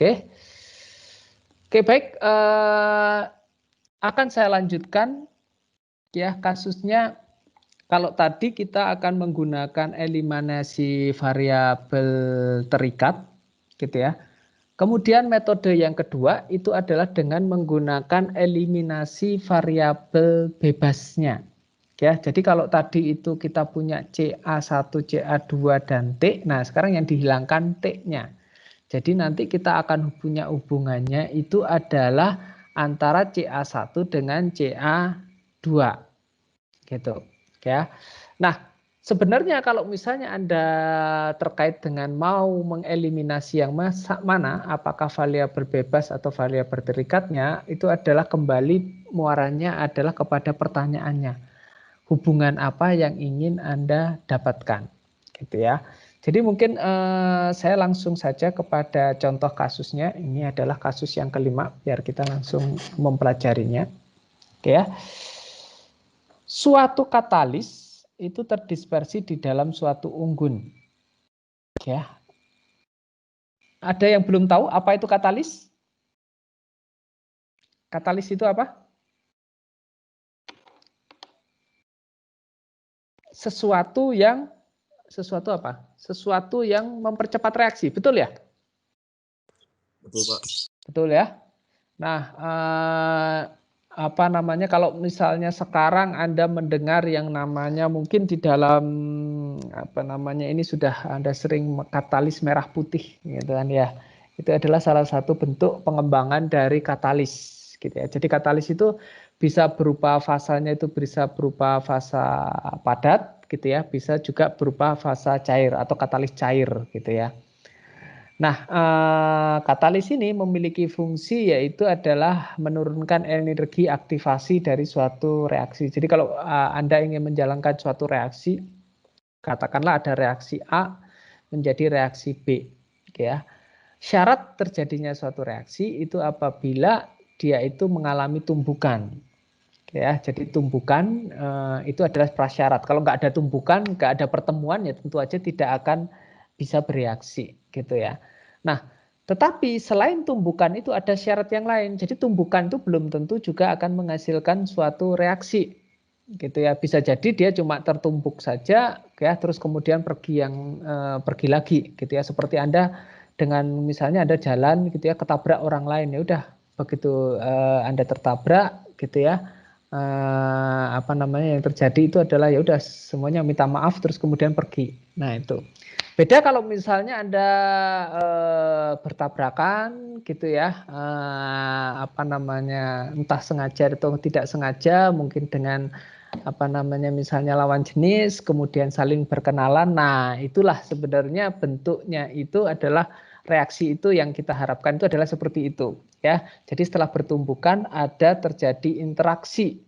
Oke. Oke, baik. Akan saya lanjutkan ya kasusnya. Kalau tadi kita akan menggunakan eliminasi variabel terikat, gitu ya. Kemudian metode yang kedua itu adalah dengan menggunakan eliminasi variabel bebasnya. Ya, jadi kalau tadi itu kita punya CA1, CA2 dan T, nah sekarang yang dihilangkan T-nya. Jadi nanti kita akan punya hubungannya itu adalah antara CA1 dengan CA2. Gitu. Ya. Nah, sebenarnya kalau misalnya Anda terkait dengan mau mengeliminasi yang mana, apakah variabel bebas atau variabel terikatnya, itu adalah kembali muaranya adalah kepada pertanyaannya. Hubungan apa yang ingin Anda dapatkan, gitu ya. Jadi mungkin saya langsung saja kepada contoh kasusnya. Ini adalah kasus yang kelima, biar kita langsung mempelajarinya. Oke ya. Suatu katalis itu terdispersi di dalam suatu unggun. Ya. Ada yang belum tahu apa itu katalis? Katalis itu apa? Sesuatu apa? Sesuatu yang mempercepat reaksi, betul ya? Betul, Pak. Betul ya. Nah, apa namanya? Kalau misalnya sekarang Anda mendengar yang namanya mungkin di dalam apa namanya ini sudah Anda sering katalis merah putih, gitu kan ya. Itu adalah salah satu bentuk pengembangan dari katalis, gitu ya. Jadi katalis itu bisa berupa fasanya itu bisa berupa fasa padat, gitu ya. Bisa juga berupa fasa cair atau katalis cair, gitu ya. Nah, katalis ini memiliki fungsi yaitu adalah menurunkan energi aktivasi dari suatu reaksi. Jadi kalau Anda ingin menjalankan suatu reaksi, katakanlah ada reaksi A menjadi reaksi B, ya. Syarat terjadinya suatu reaksi itu apabila dia itu mengalami tumbukan, ya. Jadi tumbukan itu adalah prasyarat. Kalau nggak ada tumbukan, nggak ada pertemuan, ya tentu aja tidak akan bisa bereaksi, gitu ya. Nah, tetapi selain tumbukan itu ada syarat yang lain. Jadi tumbukan itu belum tentu juga akan menghasilkan suatu reaksi, gitu ya. Bisa jadi dia cuma tertumbuk saja, ya, terus kemudian pergi lagi, gitu ya. Seperti Anda dengan misalnya Anda jalan, gitu ya, ketabrak orang lain, ya udah begitu Anda tertabrak, gitu ya. Apa namanya yang terjadi itu adalah ya udah semuanya minta maaf terus kemudian pergi. Nah itu beda kalau misalnya Anda bertabrakan gitu ya, apa namanya entah sengaja atau tidak sengaja, mungkin dengan apa namanya misalnya lawan jenis kemudian saling berkenalan. Nah itulah sebenarnya bentuknya itu adalah reaksi itu yang kita harapkan itu adalah seperti itu ya. Jadi setelah bertumbukan ada terjadi interaksi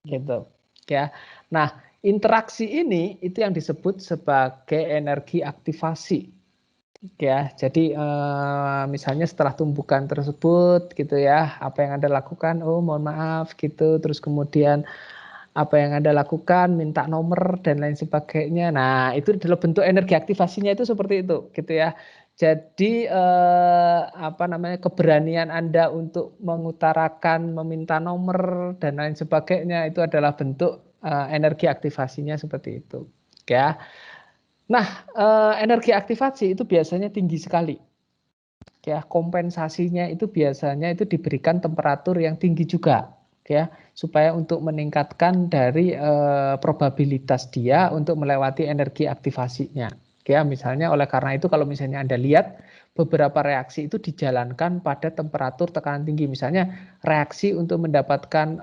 gitu ya. Nah, interaksi ini itu yang disebut sebagai energi aktivasi. Ya, jadi misalnya setelah tumbukan tersebut gitu ya, apa yang Anda lakukan? Oh, mohon maaf gitu. Terus kemudian apa yang Anda lakukan, minta nomor dan lain sebagainya. Nah, itu adalah bentuk energi aktivasinya itu seperti itu, gitu ya. Jadi apa namanya keberanian Anda untuk mengutarakan, meminta nomor dan lain sebagainya itu adalah bentuk energi aktivasinya seperti itu, ya. Nah, energi aktivasi itu biasanya tinggi sekali. Ya, kompensasinya itu biasanya itu diberikan temperatur yang tinggi juga, ya, supaya untuk meningkatkan dari probabilitas dia untuk melewati energi aktivasinya. Ya, misalnya oleh karena itu kalau misalnya Anda lihat beberapa reaksi itu dijalankan pada temperatur tekanan tinggi. Misalnya reaksi untuk mendapatkan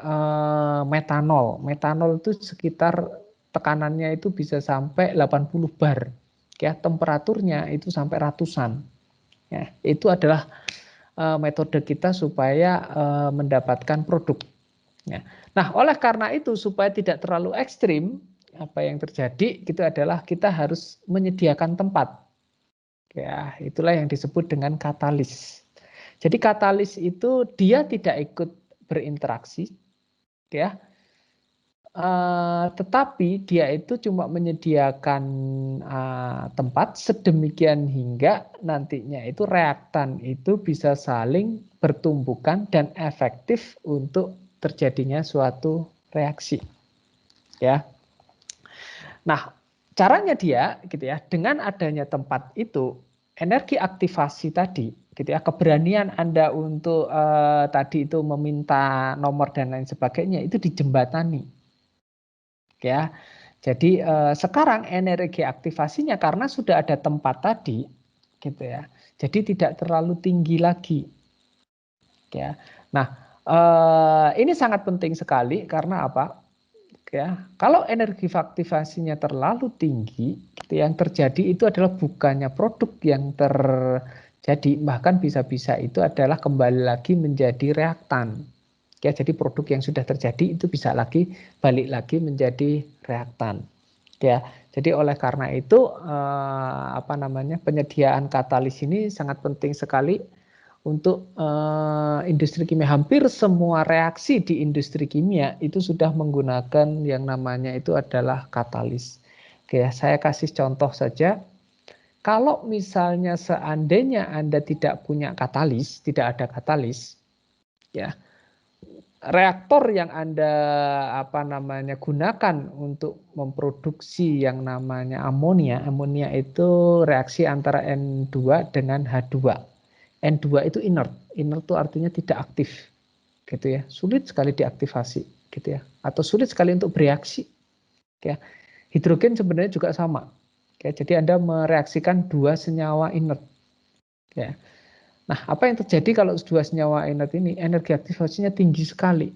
metanol. Metanol itu sekitar tekanannya itu bisa sampai 80 bar. Ya, temperaturnya itu sampai ratusan. Ya, itu adalah metode kita supaya mendapatkan produk. Ya. Nah, oleh karena itu supaya tidak terlalu ekstrim, apa yang terjadi itu adalah kita harus menyediakan tempat. Ya, itulah yang disebut dengan katalis. Jadi katalis itu dia tidak ikut berinteraksi, ya. tetapi dia itu cuma menyediakan tempat sedemikian hingga nantinya itu reaktan itu bisa saling bertumbukan dan efektif untuk terjadinya suatu reaksi. Ya. Nah, caranya dia gitu ya, dengan adanya tempat itu, energi aktivasi tadi gitu ya, keberanian Anda untuk tadi itu meminta nomor dan lain sebagainya itu dijembatani. Ya. Jadi sekarang energi aktivasinya karena sudah ada tempat tadi gitu ya. Jadi tidak terlalu tinggi lagi. Ya. Nah, ini sangat penting sekali karena apa? Ya, kalau energi aktivasinya terlalu tinggi, gitu, yang terjadi itu adalah bukannya produk yang terjadi, bahkan bisa-bisa itu adalah kembali lagi menjadi reaktan. Ya, jadi produk yang sudah terjadi itu bisa lagi balik lagi menjadi reaktan. Ya, jadi oleh karena itu penyediaan katalis ini sangat penting sekali untuk industri kimia. Hampir semua reaksi di industri kimia itu sudah menggunakan yang namanya itu adalah katalis. Oke, saya kasih contoh saja. Kalau misalnya seandainya Anda tidak punya katalis, tidak ada katalis, ya, reaktor yang Anda gunakan untuk memproduksi yang namanya amonia. Amonia itu reaksi antara N2 dengan H2. N2 itu inert. Inert itu artinya tidak aktif. Gitu ya. Sulit sekali diaktifasi, gitu ya. Atau sulit sekali untuk bereaksi. Ya. Hidrogen sebenarnya juga sama. Ya, jadi Anda mereaksikan dua senyawa inert. Ya. Nah, apa yang terjadi kalau dua senyawa inert ini energi aktivasinya tinggi sekali?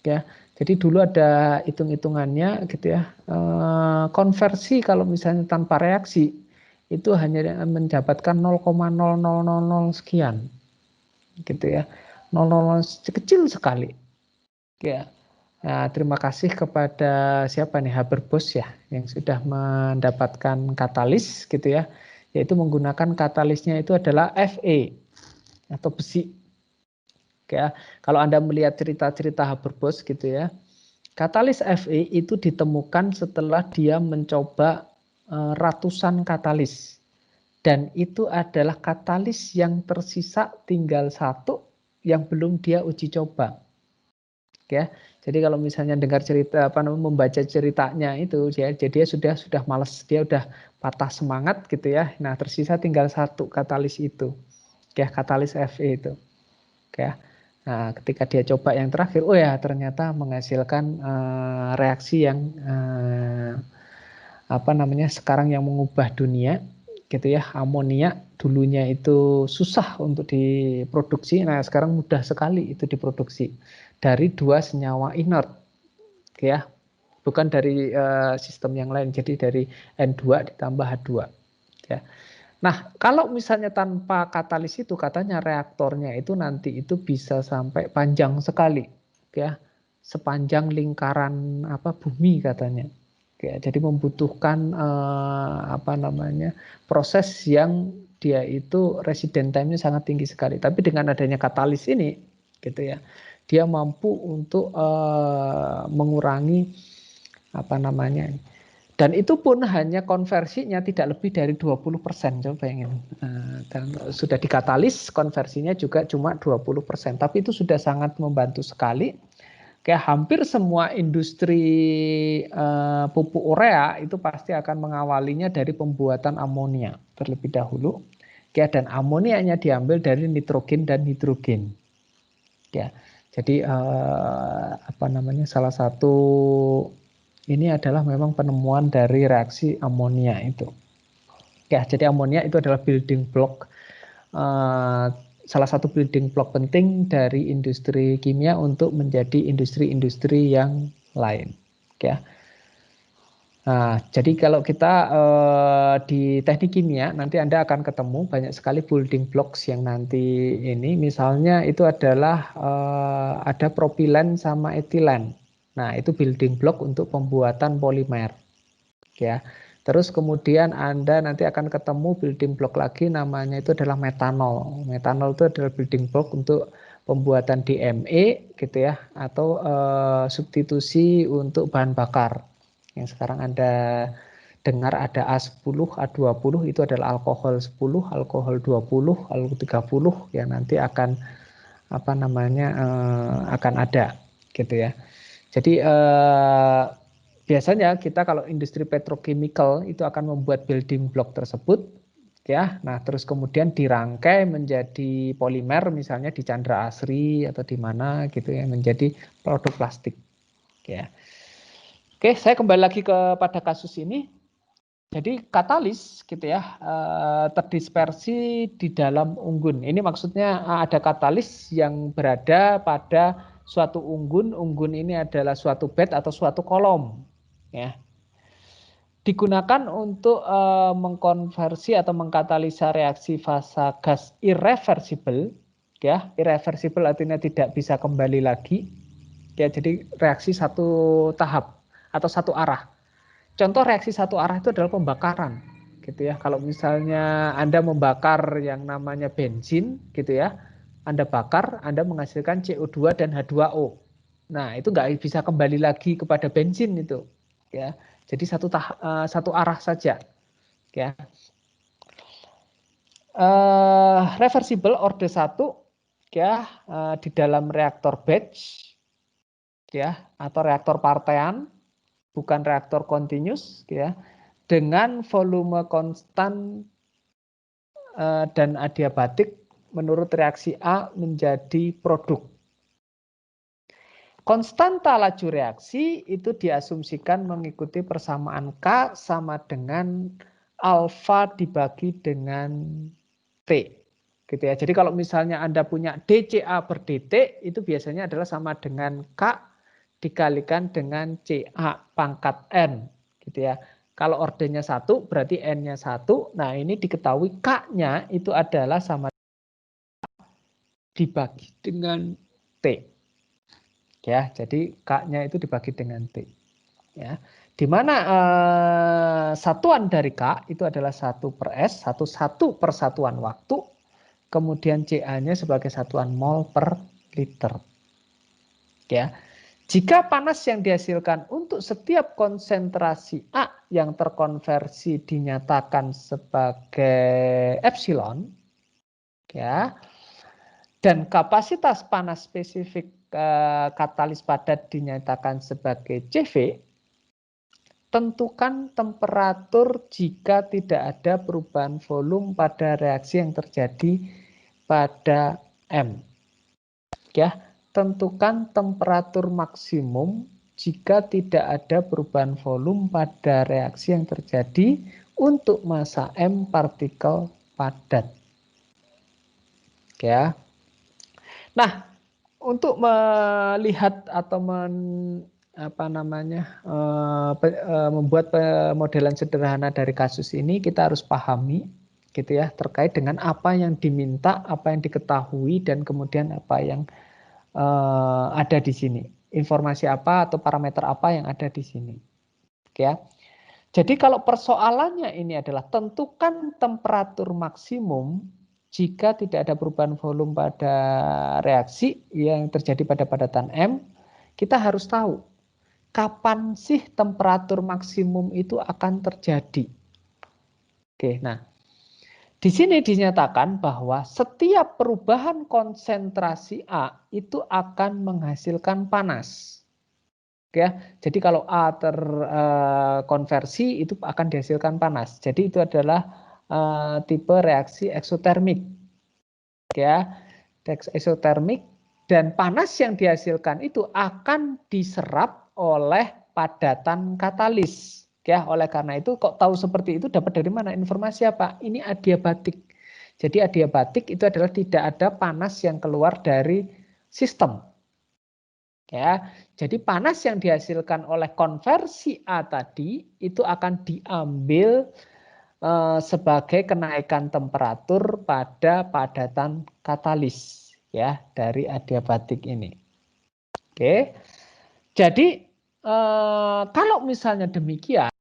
Ya, jadi dulu ada hitung-hitungannya gitu ya. Konversi kalau misalnya tanpa reaksi itu hanya mendapatkan 0,0000 sekian. Gitu ya. 0,00 kecil sekali. Ya. Nah, terima kasih kepada siapa nih, Haber-Bosch ya, yang sudah mendapatkan katalis gitu ya, yaitu menggunakan katalisnya itu adalah Fe atau besi. Ya, kalau Anda melihat cerita-cerita Haber-Bosch gitu ya, katalis Fe itu ditemukan setelah dia mencoba ratusan katalis, dan itu adalah katalis yang tersisa tinggal satu yang belum dia uji coba. Ya, jadi kalau misalnya dengar cerita membaca ceritanya itu ya, jadi dia sudah malas, dia udah patah semangat gitu ya. Nah, tersisa tinggal satu katalis itu, ya, katalis Fe itu, ya. Nah, ketika dia coba yang terakhir, oh ya ternyata menghasilkan reaksi yang sekarang yang mengubah dunia gitu ya. Amonia dulunya itu susah untuk diproduksi, nah sekarang mudah sekali itu diproduksi dari dua senyawa inert, ya, bukan dari sistem yang lain, jadi dari N2 ditambah H2, ya. Nah, kalau misalnya tanpa katalis itu katanya reaktornya itu nanti itu bisa sampai panjang sekali, ya, sepanjang lingkaran bumi katanya. Ya, jadi membutuhkan proses yang dia itu resident time-nya sangat tinggi sekali. Tapi dengan adanya katalis ini, gitu ya, dia mampu untuk mengurangi dan itu pun hanya konversinya tidak lebih dari 20%. Coba bayangin. Dan sudah dikatalis, konversinya juga cuma 20%. Tapi itu sudah sangat membantu sekali. Kayak hampir semua industri pupuk urea itu pasti akan mengawalinya dari pembuatan amonia terlebih dahulu. Ya, dan amonianya diambil dari nitrogen dan hidrogen. Ya, jadi salah satu ini adalah memang penemuan dari reaksi amonia itu. Ya, jadi amonia itu adalah building block, salah satu building block penting dari industri kimia untuk menjadi industri-industri yang lain. Ya. Nah, jadi kalau kita di teknik kimia nanti Anda akan ketemu banyak sekali building blocks yang nanti ini, misalnya itu adalah ada propilen sama etilen. Nah, itu building block untuk pembuatan polimer. Ya. Terus kemudian Anda nanti akan ketemu building block lagi namanya itu adalah metanol. Metanol itu adalah building block untuk pembuatan DME gitu ya, atau substitusi untuk bahan bakar. Yang sekarang Anda dengar ada A10, A20 itu adalah alkohol 10, alkohol 20, alkohol 30 yang nanti akan akan ada gitu ya. Jadi biasanya kita kalau industri petrochemical itu akan membuat building block tersebut ya. Nah, terus kemudian dirangkai menjadi polimer misalnya di Chandra Asri atau di mana gitu ya, menjadi produk plastik ya. Oke, saya kembali lagi kepada kasus ini. Jadi katalis gitu ya, terdispersi di dalam unggun. Ini maksudnya ada katalis yang berada pada suatu unggun. Unggun ini adalah suatu bed atau suatu kolom ya. Digunakan untuk mengkonversi atau mengkatalisa reaksi fasa gas irreversible ya. Irreversible artinya tidak bisa kembali lagi. Ya, jadi reaksi satu tahap atau satu arah. Contoh reaksi satu arah itu adalah pembakaran, gitu ya. Kalau misalnya Anda membakar yang namanya bensin, gitu ya, Anda bakar, Anda menghasilkan CO2 dan H2O. Nah, itu nggak bisa kembali lagi kepada bensin itu, ya. Jadi satu arah saja, ya. Reversible orde 1, ya, di dalam reaktor batch, ya, atau reaktor partean, bukan reaktor continuous, ya, dengan volume konstan dan adiabatik menurut reaksi A menjadi produk. Konstanta laju reaksi itu diasumsikan mengikuti persamaan K sama dengan alfa dibagi dengan T. Gitu ya. Jadi kalau misalnya Anda punya DCA per dt itu biasanya adalah sama dengan K dikalikan dengan CA pangkat N gitu ya. Kalau ordernya 1 berarti N-nya 1. Nah, ini diketahui K-nya itu adalah sama dibagi dengan T. Ya, jadi K-nya itu dibagi dengan T. Ya. Di mana satuan dari K itu adalah 1 per S, satu persatuan waktu. Kemudian CA-nya sebagai satuan mol per liter. Ya. Jika panas yang dihasilkan untuk setiap konsentrasi A yang terkonversi dinyatakan sebagai epsilon, ya, dan kapasitas panas spesifik katalis padat dinyatakan sebagai CV, tentukan temperatur jika tidak ada perubahan volume pada reaksi yang terjadi pada M. Ya, tentukan temperatur maksimum jika tidak ada perubahan volume pada reaksi yang terjadi untuk massa M partikel padat. Ya. Nah, untuk melihat atau membuat pemodelan sederhana dari kasus ini, kita harus pahami gitu ya, terkait dengan apa yang diminta, apa yang diketahui, dan kemudian apa yang ada di sini, informasi apa atau parameter apa yang ada di sini, ya. Jadi kalau persoalannya ini adalah tentukan temperatur maksimum jika tidak ada perubahan volume pada reaksi yang terjadi pada padatan M, kita harus tahu kapan sih temperatur maksimum itu akan terjadi. Oke, nah di sini dinyatakan bahwa setiap perubahan konsentrasi A itu akan menghasilkan panas. Ya, jadi kalau A terkonversi itu akan dihasilkan panas. Jadi itu adalah tipe reaksi eksotermik. Ya, eksotermik, dan panas yang dihasilkan itu akan diserap oleh padatan katalis. Ya, oleh karena itu kok tahu seperti itu, dapat dari mana informasi apa? Ini adiabatik. Jadi adiabatik itu adalah tidak ada panas yang keluar dari sistem. Ya, jadi panas yang dihasilkan oleh konversi A tadi itu akan diambil sebagai kenaikan temperatur pada padatan katalis ya dari adiabatik ini. Oke. Jadi kalau misalnya demikian,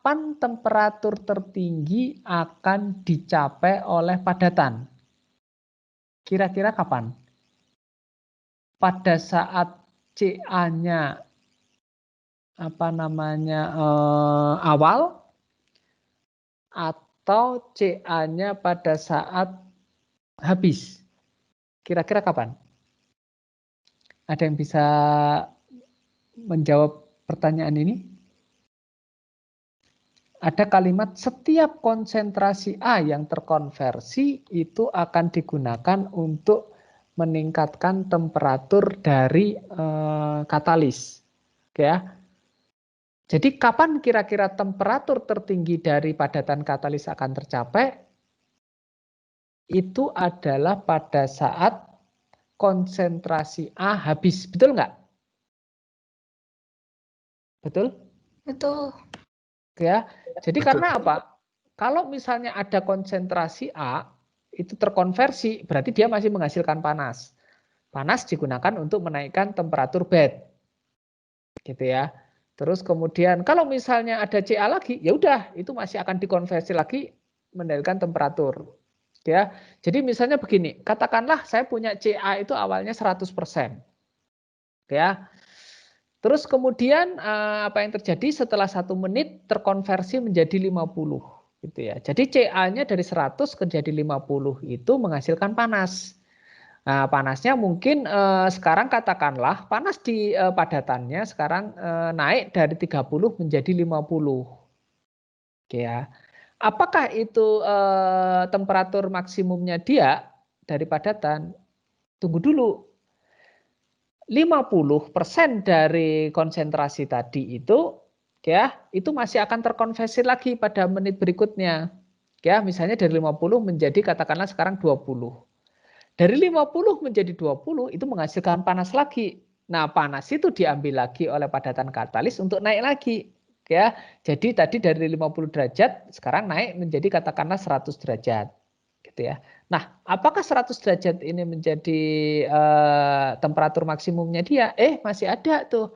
kapan temperatur tertinggi akan dicapai oleh padatan? Kira-kira kapan? pada saat CA-nya awal atau CA-nya pada saat habis? Kira-kira kapan? Ada yang bisa menjawab pertanyaan ini? Ada kalimat setiap konsentrasi A yang terkonversi itu akan digunakan untuk meningkatkan temperatur dari katalis. Ya. Jadi kapan kira-kira temperatur tertinggi dari padatan katalis akan tercapai? Itu adalah pada saat konsentrasi A habis. Betul nggak? Betul? Betul. Ya. Jadi karena apa? Kalau misalnya ada konsentrasi A itu terkonversi, berarti dia masih menghasilkan panas. Panas digunakan untuk menaikkan temperatur bed. Gitu ya. Terus kemudian kalau misalnya ada Ca lagi, ya udah itu masih akan dikonversi lagi mendapatkan temperatur. Ya. Jadi misalnya begini, katakanlah saya punya Ca itu awalnya 100%. Ya. Terus kemudian apa yang terjadi setelah 1 menit terkonversi menjadi 50 gitu ya. Jadi Ca-nya dari 100 ke jadi 50 itu menghasilkan panas. Nah, panasnya mungkin sekarang katakanlah panas di padatannya sekarang naik dari 30 menjadi 50. Oke ya. Apakah itu temperatur maksimumnya dia dari padatan? Tunggu dulu. 50% dari konsentrasi tadi itu ya, itu masih akan terkonversi lagi pada menit berikutnya. Ya, misalnya dari 50 menjadi katakanlah sekarang 20. Dari 50 menjadi 20 itu menghasilkan panas lagi. Nah, panas itu diambil lagi oleh padatan katalis untuk naik lagi. Ya, jadi tadi dari 50 derajat sekarang naik menjadi katakanlah 100 derajat. Gitu ya. Nah, apakah 100 derajat ini menjadi temperatur maksimumnya dia? Masih ada tuh.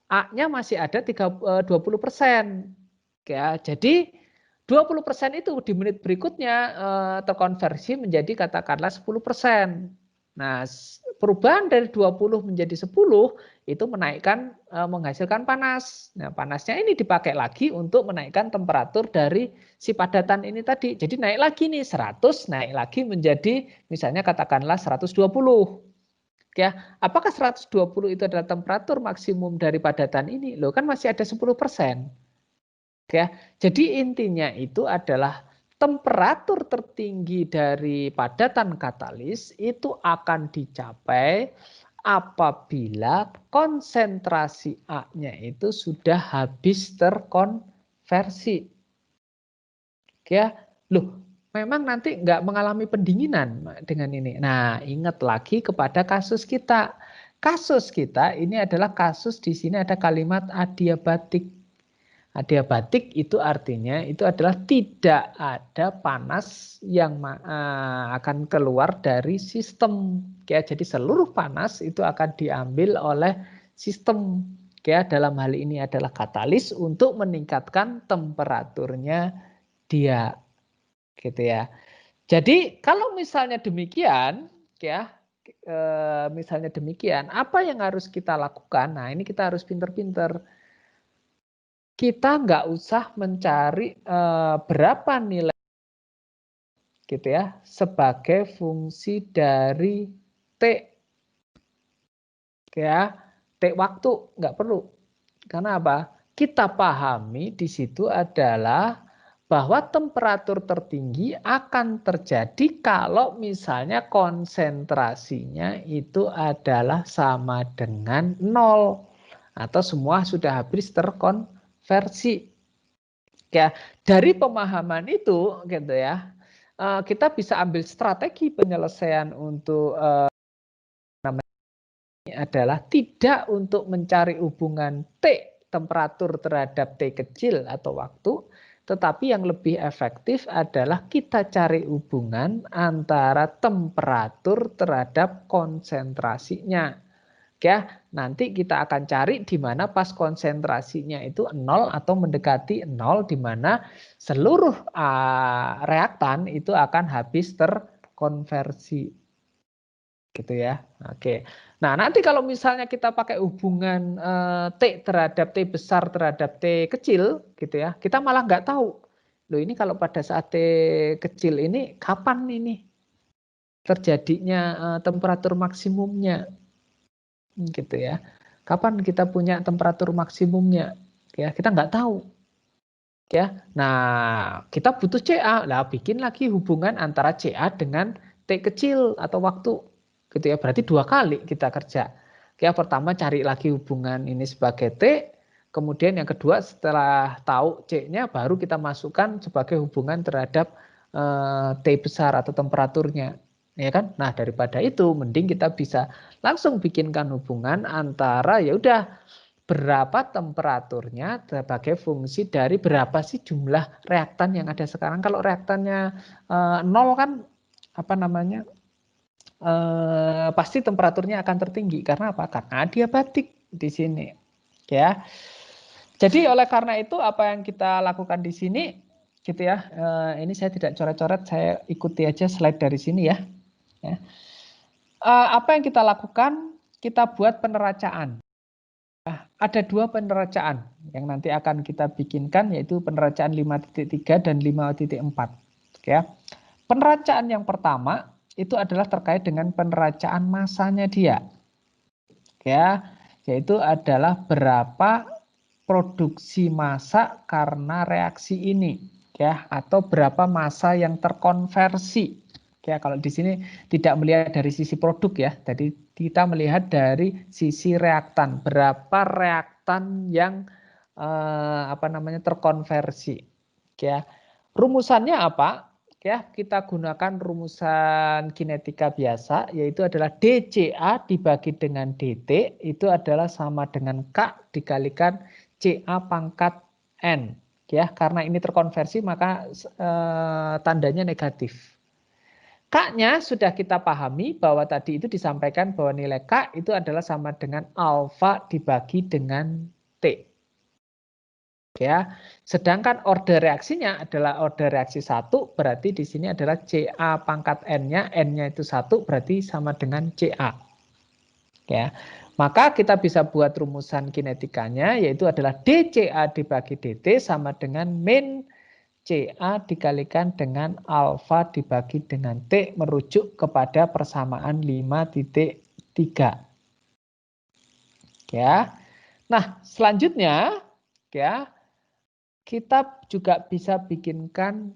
A-nya masih ada 20%. Ya, jadi 20% itu di menit berikutnya terkonversi menjadi katakanlah 10%. Nah, perubahan dari 20 menjadi 10 itu menaikkan menghasilkan panas. Nah, panasnya ini dipakai lagi untuk menaikkan temperatur dari si padatan ini tadi. Jadi naik lagi nih 100, naik lagi menjadi misalnya katakanlah 120. Ya, apakah 120 itu adalah temperatur maksimum dari padatan ini? Loh, kan masih ada 10%. Ya, jadi intinya itu adalah temperatur tertinggi dari padatan katalis itu akan dicapai apabila konsentrasi A-nya itu sudah habis terkonversi. Ya, loh, memang nanti nggak mengalami pendinginan dengan ini. Nah, ingat lagi kepada kasus kita. Kasus kita ini adalah kasus di sini ada kalimat adiabatik. Adiabatik itu artinya itu adalah tidak ada panas yang akan keluar dari sistem. Ya, jadi seluruh panas itu akan diambil oleh sistem. Ya, dalam hal ini adalah katalis untuk meningkatkan temperaturnya dia. Gitu ya. Jadi kalau misalnya demikian, ya, misalnya demikian, apa yang harus kita lakukan? Nah, ini kita harus pinter-pinter. Kita nggak usah mencari berapa nilai gitu ya sebagai fungsi dari T ya, T waktu nggak perlu. Karena apa? Kita pahami di situ adalah bahwa temperatur tertinggi akan terjadi kalau misalnya konsentrasinya itu adalah sama dengan 0 atau semua sudah habis terkonversi. Ya, dari pemahaman itu gitu ya, kita bisa ambil strategi penyelesaian untuk adalah tidak untuk mencari hubungan T temperatur terhadap T kecil atau waktu, tetapi yang lebih efektif adalah kita cari hubungan antara temperatur terhadap konsentrasinya. Ya, nanti kita akan cari di mana pas konsentrasinya itu 0 atau mendekati 0 di mana seluruh reaktan itu akan habis terkonversi. gitu ya. Oke. Nah, nanti kalau misalnya kita pakai hubungan T terhadap T besar terhadap T kecil gitu ya, kita malah nggak tahu. Loh, ini kalau pada saat T kecil ini kapan ini terjadinya temperatur maksimumnya gitu ya. Kapan kita punya temperatur maksimumnya? Ya, kita nggak tahu. Ya. Nah, kita butuh CA. Nah, bikin lagi hubungan antara CA dengan T kecil atau waktu. Gitu ya. Berarti 2 kali kita kerja. Ya, pertama cari lagi hubungan ini sebagai T, kemudian yang kedua setelah tahu C-nya baru kita masukkan sebagai hubungan terhadap T besar atau temperaturnya. Ya kan? Nah, daripada itu mending kita bisa langsung bikinkan hubungan antara ya udah berapa temperaturnya sebagai fungsi dari berapa sih jumlah reaktan yang ada sekarang. Kalau reaktannya 0 kan apa namanya pasti temperaturnya akan tertinggi. Karena apa? Karena adiabatik di sini. Ya. Jadi oleh karena itu apa yang kita lakukan di sini gitu ya. Ini saya tidak coret-coret, saya ikuti aja slide dari sini ya. Ya. Apa yang kita lakukan? Kita buat peneracaan. Nah, ada 2 peneracaan yang nanti akan kita bikinkan, yaitu peneracaan 5.3 dan 5.4. Ya. Peneracaan yang pertama itu adalah terkait dengan peneracaan masanya dia. Ya, yaitu adalah berapa produksi massa karena reaksi ini, ya, atau berapa massa yang terkonversi. Ya, kalau di sini tidak melihat dari sisi produk ya, jadi kita melihat dari sisi reaktan, berapa reaktan yang terkonversi. Ya, rumusannya apa? Ya, kita gunakan rumusan kinetika biasa, yaitu adalah dCA dibagi dengan dt itu adalah sama dengan K dikalikan CA pangkat N. Ya, karena ini terkonversi maka tandanya negatif. K-nya sudah kita pahami bahwa tadi itu disampaikan bahwa nilai K itu adalah sama dengan alfa dibagi dengan T. Ya, sedangkan order reaksinya adalah order reaksi 1, berarti di sini adalah CA pangkat N-nya, N-nya itu 1, berarti sama dengan CA. Ya, maka kita bisa buat rumusan kinetikanya, yaitu adalah dCA dibagi dt sama dengan min CA dikalikan dengan alfa dibagi dengan T, merujuk kepada persamaan 5.3. Ya, nah selanjutnya, ya, kita juga bisa bikinkan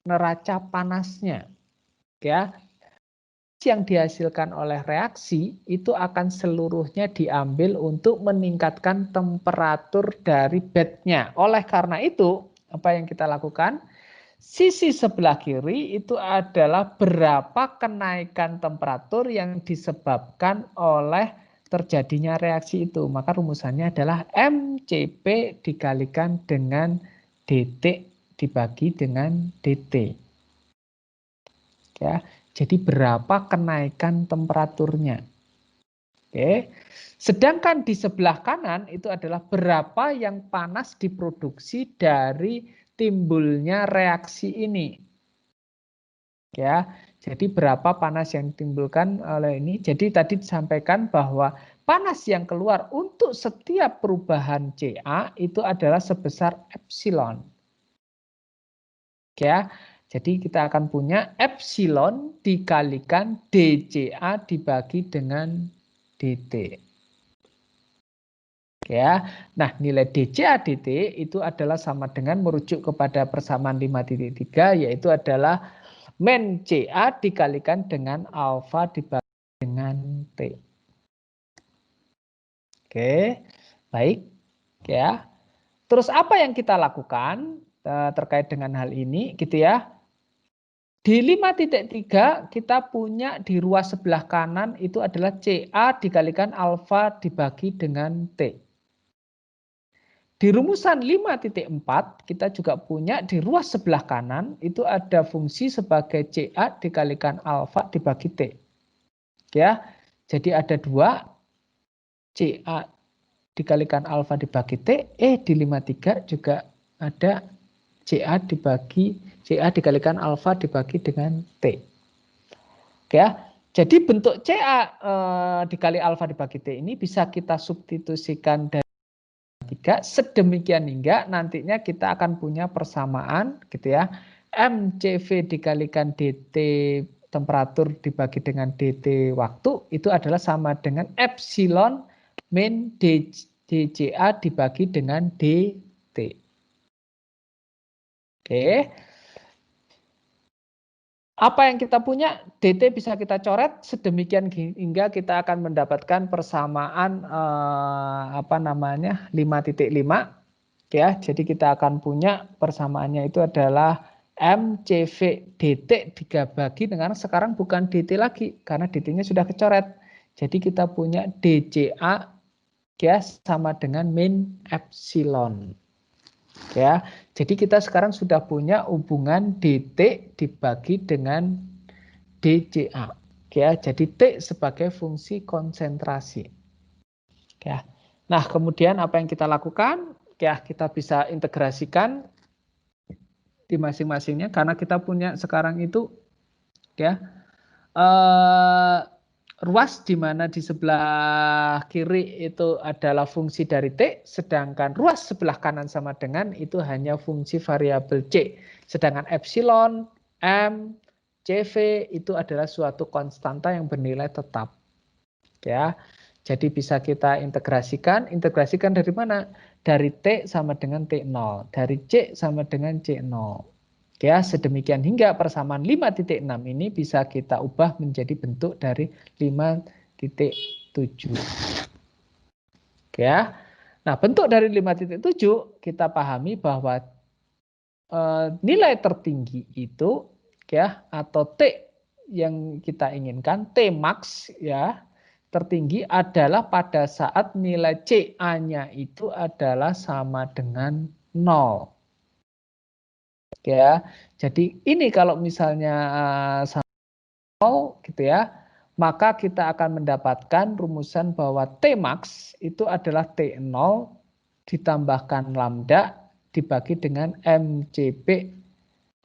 neraca panasnya. Ya, yang dihasilkan oleh reaksi itu akan seluruhnya diambil untuk meningkatkan temperatur dari bednya. Oleh karena itu, apa yang kita lakukan? Sisi sebelah kiri itu adalah berapa kenaikan temperatur yang disebabkan oleh terjadinya reaksi itu. Maka rumusannya adalah MCP dikalikan dengan dt dibagi dengan dt. Ya, jadi berapa kenaikan temperaturnya. Oke. Sedangkan di sebelah kanan itu adalah berapa yang panas diproduksi dari timbulnya reaksi ini. Ya, jadi berapa panas yang ditimbulkan oleh ini. Jadi tadi disampaikan bahwa panas yang keluar untuk setiap perubahan CA itu adalah sebesar epsilon. Ya, jadi kita akan punya epsilon dikalikan dCA dibagi dengan dt. Ya, nah nilai dCA dt itu adalah sama dengan merujuk kepada persamaan 5.3, yaitu adalah min CA dikalikan dengan alfa dibagi dengan T. Oke, baik. Ya. Terus apa yang kita lakukan terkait dengan hal ini gitu ya. Di 5.3 kita punya di ruas sebelah kanan itu adalah CA dikalikan alfa dibagi dengan T. Di rumusan 5.4 kita juga punya di ruas sebelah kanan itu ada fungsi sebagai CA dikalikan alfa dibagi T. Ya, jadi ada 2 CA dikalikan alfa dibagi T, di 53 juga ada CA dikalikan alfa dibagi dengan T. Ya, Jadi bentuk CA dikali alfa dibagi T ini bisa kita substitusikan dari 3 sedemikian hingga nantinya kita akan punya persamaan gitu ya. MCV dikalikan DT temperatur dibagi dengan DT waktu itu adalah sama dengan epsilon min DCA dibagi dengan DT. Oke. Apa yang kita punya, DT bisa kita coret sedemikian hingga kita akan mendapatkan persamaan 5,5 ya. Jadi kita akan punya persamaannya itu adalah MCV DT dibagi dengan sekarang bukan DT lagi karena DT-nya sudah kecoret. Jadi kita punya DCA ya sama dengan min epsilon. Ya, jadi kita sekarang sudah punya hubungan DT dibagi dengan DCA. Ya, jadi T sebagai fungsi konsentrasi. Ya. Nah, kemudian apa yang kita lakukan? Ya, kita bisa integrasikan di masing-masingnya karena kita punya sekarang itu ya ruas di mana di sebelah kiri itu adalah fungsi dari T, sedangkan ruas sebelah kanan sama dengan itu hanya fungsi variabel C. Sedangkan epsilon, M, CV itu adalah suatu konstanta yang bernilai tetap. Ya. Jadi bisa kita integrasikan dari mana? Dari T sama dengan T0, dari C sama dengan C0. Ya, sedemikian hingga persamaan 5,6 ini bisa kita ubah menjadi bentuk dari 5,7. Ya. Nah, bentuk dari 5,7 kita pahami bahwa nilai tertinggi itu ya atau T yang kita inginkan, T max ya, tertinggi adalah pada saat nilai CA-nya itu adalah sama dengan 0. Ya, jadi ini kalau misalnya sama 0 gitu ya, maka kita akan mendapatkan rumusan bahwa T max itu adalah T0 ditambahkan lambda dibagi dengan MCP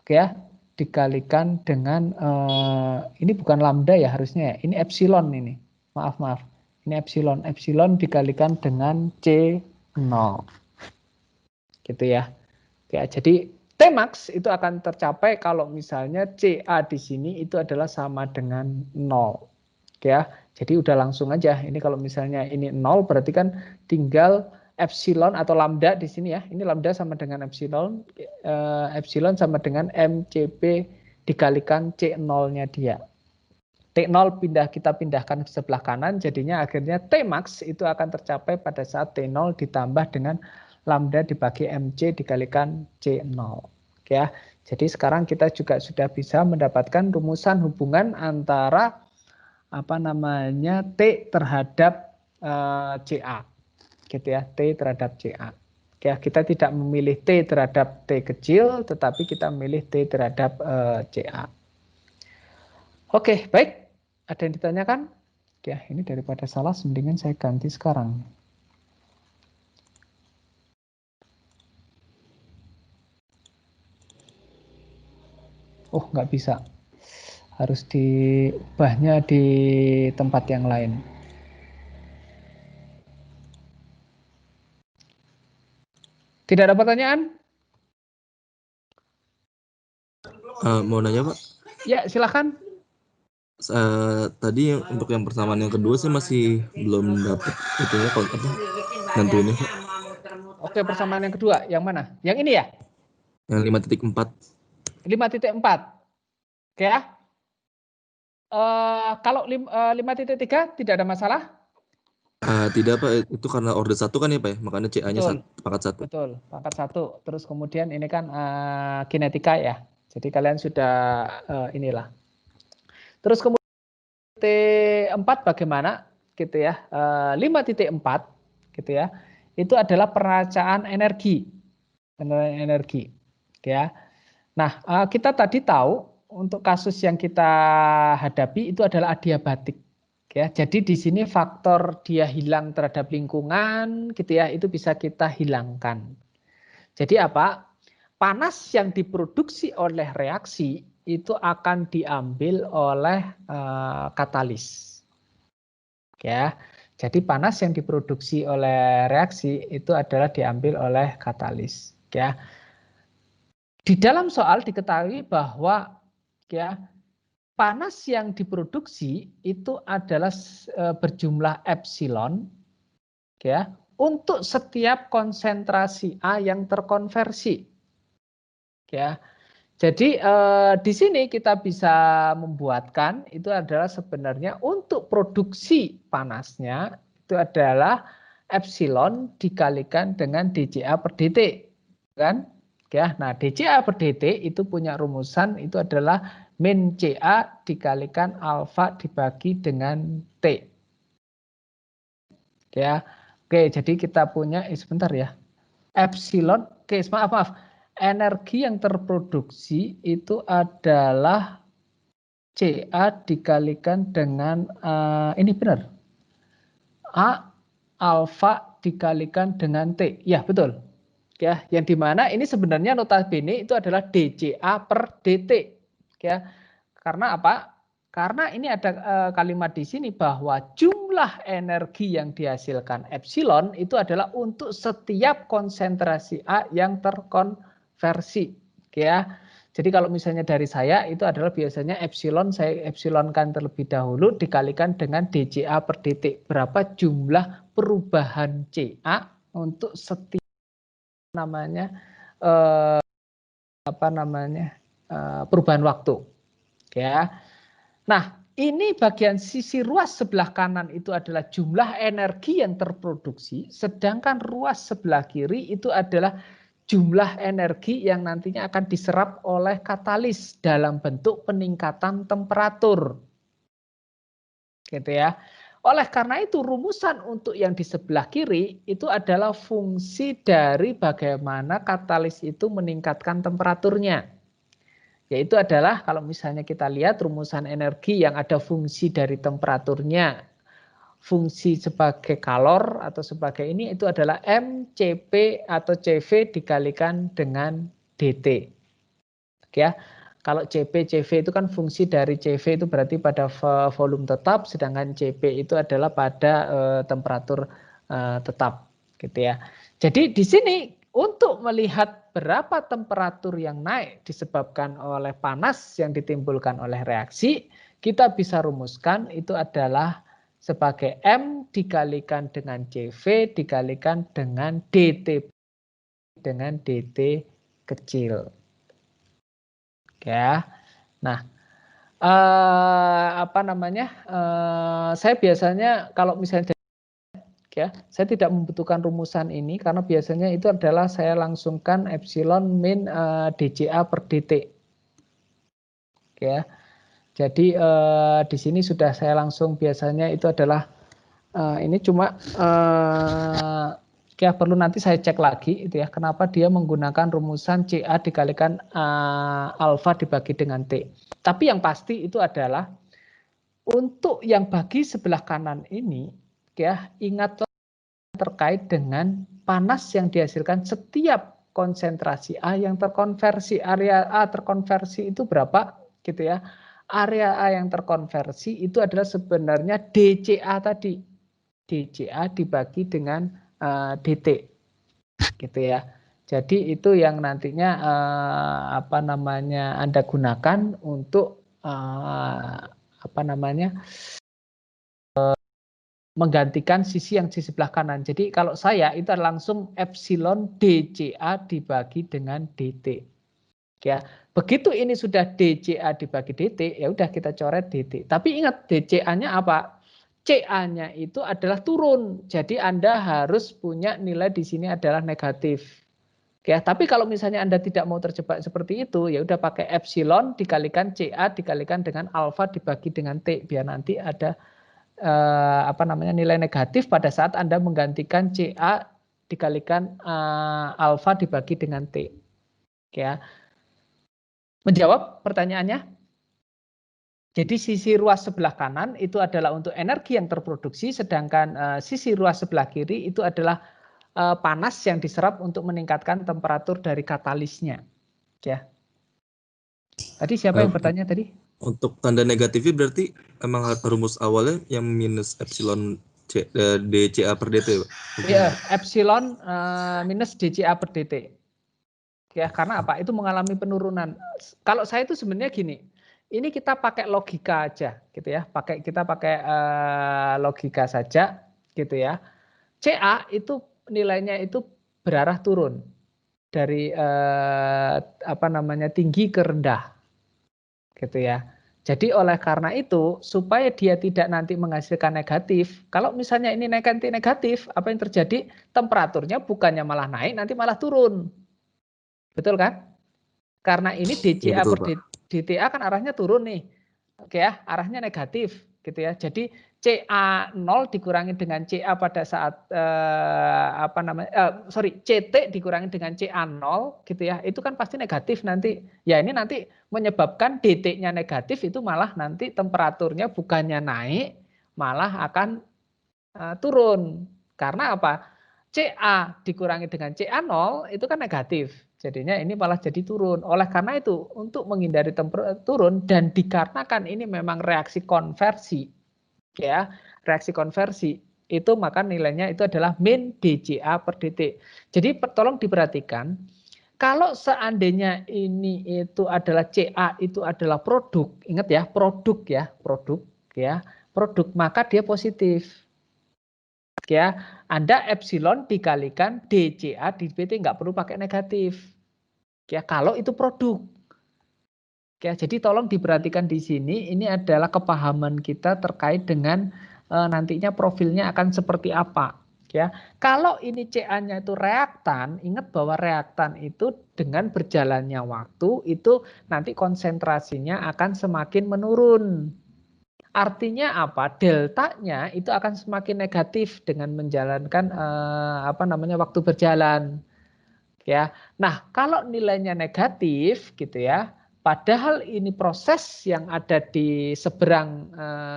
ya, dikalikan dengan ini bukan lambda ya harusnya ya, ini epsilon ini. Maaf. Ini epsilon dikalikan dengan C0. Gitu ya. Ya, jadi Tmax itu akan tercapai kalau misalnya CA di sini itu adalah sama dengan 0. Ya, jadi udah langsung aja. Ini kalau misalnya ini 0 berarti kan tinggal epsilon atau lambda di sini ya. Ini lambda sama dengan epsilon, epsilon sama dengan MCP dikalikan C0-nya dia. T0 kita pindahkan ke sebelah kanan, jadinya akhirnya Tmax itu akan tercapai pada saat T0 ditambah dengan lambda dibagi MC dikalikan C0. Ya, jadi sekarang kita juga sudah bisa mendapatkan rumusan hubungan antara T terhadap CA. Gitu ya, T terhadap CA. Ya, kita tidak memilih T terhadap T kecil, tetapi kita memilih T terhadap CA. Oke, baik. Ada yang ditanyakan? Ya, ini daripada salah, mendingan saya ganti sekarang. Oh, nggak bisa. Harus diubahnya di tempat yang lain. Tidak ada pertanyaan? Mau nanya, Pak? Ya, silakan. Tadi untuk yang persamaan yang kedua sih masih belum dapat itunya nentuinnya, Pak. Oke, persamaan yang kedua, yang mana? Yang ini ya? Yang 5.4. 5.4. Oke ya. Kalau 5.3 tidak ada masalah? Tidak, Pak. Itu karena order 1 kan ya, Pak ya? Makanya CA-nya pangkat 1. Betul, pangkat 1. Terus kemudian ini kan kinetika ya. Jadi kalian sudah inilah. Terus kemudian T4 bagaimana? Gitu ya. 5.4 gitu ya. Itu adalah peracaan energi. Energi. Ya. Nah, kita tadi tahu untuk kasus yang kita hadapi itu adalah adiabatik. Ya, jadi di sini faktor dia hilang terhadap lingkungan gitu ya, itu bisa kita hilangkan. Jadi apa? Panas yang diproduksi oleh reaksi itu akan diambil oleh katalis. Ya. Jadi panas yang diproduksi oleh reaksi itu adalah diambil oleh katalis. Ya. Di dalam soal diketahui bahwa ya panas yang diproduksi itu adalah berjumlah epsilon ya untuk setiap konsentrasi A yang terkonversi. Ya. Jadi di sini kita bisa membuatkan itu adalah sebenarnya untuk produksi panasnya itu adalah epsilon dikalikan dengan dCA per dt, kan? Ya, nah dCA per dt itu punya rumusan itu adalah min Ca dikalikan alfa dibagi dengan T. Ya, oke, jadi kita punya sebentar ya. Epsilon, oke, maaf. Energi yang terproduksi itu adalah Ca dikalikan dengan ini benar. A alfa dikalikan dengan T. Ya, betul. Ya, yang dimana ini sebenarnya notabene itu adalah dCA per dt. Ya. Karena apa? Karena ini ada kalimat di sini bahwa jumlah energi yang dihasilkan epsilon itu adalah untuk setiap konsentrasi A yang terkonversi. Ya. Jadi kalau misalnya dari saya itu adalah biasanya epsilon saya epsilonkan terlebih dahulu dikalikan dengan dCA per dt. Berapa jumlah perubahan Ca untuk setiap perubahan waktu. Ya. Nah, ini bagian sisi ruas sebelah kanan itu adalah jumlah energi yang terproduksi, sedangkan ruas sebelah kiri itu adalah jumlah energi yang nantinya akan diserap oleh katalis dalam bentuk peningkatan temperatur. Gitu ya. Oleh karena itu rumusan untuk yang di sebelah kiri itu adalah fungsi dari bagaimana katalis itu meningkatkan temperaturnya. Yaitu adalah kalau misalnya kita lihat rumusan energi yang ada fungsi dari temperaturnya, fungsi sebagai kalor atau sebagai ini itu adalah mCp atau CV dikalikan dengan dt. Ya, kalau Cp, Cv itu kan fungsi dari Cv itu berarti pada volume tetap, sedangkan Cp itu adalah pada temperatur tetap, gitu ya. Jadi di sini untuk melihat berapa temperatur yang naik disebabkan oleh panas yang ditimbulkan oleh reaksi, kita bisa rumuskan itu adalah sebagai M dikalikan dengan CV dikalikan dengan DT dengan DT kecil. Ya, nah saya biasanya kalau misalnya ya, saya tidak membutuhkan rumusan ini karena biasanya itu adalah saya langsungkan epsilon min dCA per dt. Ya, jadi di sini sudah saya langsung biasanya itu adalah ini cuma ya perlu nanti saya cek lagi itu ya kenapa dia menggunakan rumusan Ca dikalikan alfa dibagi dengan T. Tapi yang pasti itu adalah untuk yang bagi sebelah kanan ini ya ingatlah terkait dengan panas yang dihasilkan setiap konsentrasi A yang terkonversi. Area A terkonversi itu berapa gitu ya. Area A yang terkonversi itu adalah sebenarnya dCA tadi. dCA dibagi dengan dt gitu ya. Jadi itu yang nantinya Anda gunakan untuk menggantikan sisi yang di sebelah kanan. Jadi kalau saya itu langsung epsilon dCA dibagi dengan dt. Ya, begitu ini sudah dCA dibagi dt, ya udah kita coret dt. Tapi ingat dCA-nya apa? Ca-nya itu adalah turun. Jadi Anda harus punya nilai di sini adalah negatif. Ya, tapi kalau misalnya Anda tidak mau terjebak seperti itu, ya udah pakai epsilon dikalikan Ca dikalikan dengan alfa dibagi dengan T biar nanti ada nilai negatif pada saat Anda menggantikan Ca dikalikan alfa dibagi dengan T. Ya. Menjawab pertanyaannya? Jadi sisi ruas sebelah kanan itu adalah untuk energi yang terproduksi, sedangkan sisi ruas sebelah kiri itu adalah panas yang diserap untuk meningkatkan temperatur dari katalisnya. Ya. Tadi siapa yang bertanya tadi? Untuk tanda negatifnya berarti emang rumus awalnya yang minus epsilon DCA per dt, Pak? Iya, epsilon minus DCA per dt. Ya, karena apa? Itu mengalami penurunan. Kalau saya itu sebenarnya gini, ini kita pakai logika aja, gitu ya. Kita pakai logika saja, gitu ya. CA itu nilainya itu berarah turun dari apa namanya tinggi ke rendah, gitu ya. Jadi oleh karena itu supaya dia tidak nanti menghasilkan negatif, kalau misalnya ini negatif, apa yang terjadi? Temperaturnya bukannya malah naik, nanti malah turun, betul kan? Karena ini Ya, DCA betul, per Pak. DTA kan arahnya turun nih, oke ya, arahnya negatif, gitu ya. Jadi CA0 dikurangi dengan CA pada saat apa namanya, CT dikurangi dengan CA0 gitu ya, itu kan pasti negatif nanti. Ya ini nanti menyebabkan DT-nya negatif, itu malah nanti temperaturnya bukannya naik, malah akan turun. Karena apa? CA dikurangi dengan CA0 itu kan negatif. Jadinya ini malah jadi turun. Oleh karena itu, untuk menghindari turun dan dikarenakan ini memang reaksi konversi, ya reaksi konversi itu maka nilainya itu adalah min DCA per dt. Jadi tolong diperhatikan, kalau seandainya ini itu adalah CA itu adalah produk, ingat ya produk, maka dia positif. Ya, Anda epsilon dikalikan DCA di dt nggak perlu pakai negatif. Ya, kalau itu produk. Ya, jadi tolong diperhatikan di sini, ini adalah kepahaman kita terkait dengan nantinya profilnya akan seperti apa. Ya, kalau ini CA-nya itu reaktan, ingat bahwa reaktan itu dengan berjalannya waktu itu nanti konsentrasinya akan semakin menurun. Artinya apa? Deltanya itu akan semakin negatif dengan menjalankan apa namanya waktu berjalan. Ya, nah kalau nilainya negatif gitu ya, padahal ini proses yang ada di seberang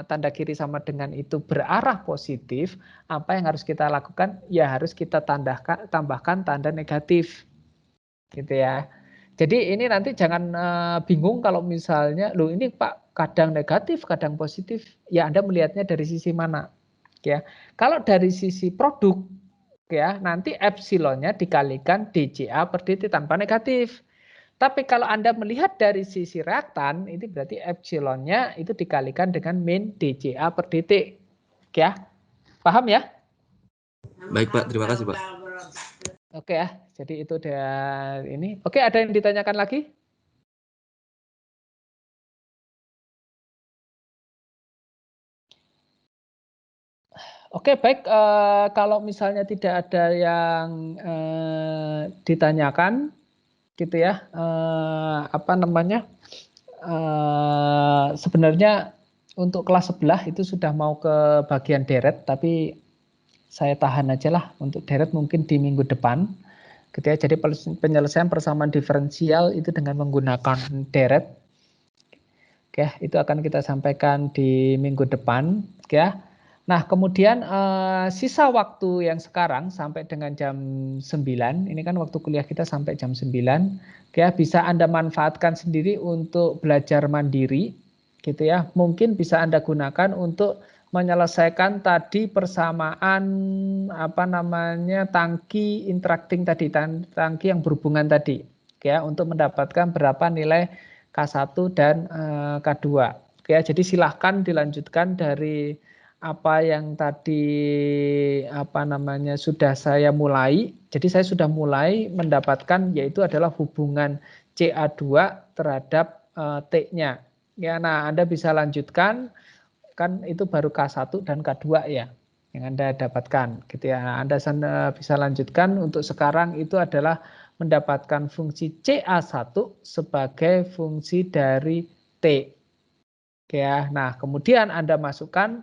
tanda kiri sama dengan itu berarah positif, apa yang harus kita lakukan? Ya harus kita tambahkan tanda negatif, gitu ya. Jadi ini nanti jangan bingung kalau misalnya, loh ini Pak kadang negatif, kadang positif. Ya Anda melihatnya dari sisi mana? Ya, kalau dari sisi produk, ya nanti epsilonnya dikalikan DCA per dt tanpa negatif. Tapi kalau Anda melihat dari sisi reaktan, itu berarti epsilonnya itu dikalikan dengan min DCA per dt. Ya, paham ya? Baik, Pak. Terima kasih, Pak. Oke ya, jadi itu dan ini. Oke, ada yang ditanyakan lagi? Oke, baik. Kalau misalnya tidak ada yang ditanyakan, gitu ya, apa namanya? Sebenarnya untuk kelas sebelah itu sudah mau ke bagian deret, tapi saya tahan aja lah untuk deret mungkin di minggu depan. Gitu ya. Jadi penyelesaian persamaan diferensial itu dengan menggunakan deret. Oke, itu akan kita sampaikan di minggu depan, ya. Nah, kemudian sisa waktu yang sekarang sampai dengan jam 9, ini kan waktu kuliah kita sampai jam 9, ya, bisa Anda manfaatkan sendiri untuk belajar mandiri, gitu ya. Mungkin bisa Anda gunakan untuk menyelesaikan tadi persamaan apa namanya tangki interacting tadi, tangki yang berhubungan tadi, ya, untuk mendapatkan berapa nilai K1 dan K2. Ya, jadi silahkan dilanjutkan dari apa yang tadi apa namanya sudah saya mulai. Jadi saya sudah mulai mendapatkan yaitu adalah hubungan CA2 terhadap T-nya. Ya, nah Anda bisa lanjutkan, kan itu baru K1 dan K2 ya yang Anda dapatkan gitu ya. Nah, Anda bisa lanjutkan untuk sekarang itu adalah mendapatkan fungsi CA1 sebagai fungsi dari T. Ya, nah kemudian Anda masukkan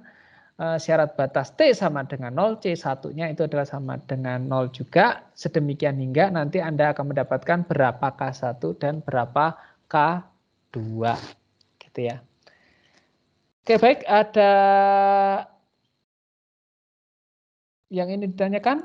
syarat batas T sama dengan 0, C1-nya itu adalah sama dengan 0 juga, sedemikian hingga nanti Anda akan mendapatkan berapa K1 dan berapa K2 gitu ya. Oke, baik, ada yang ini ditanyakan?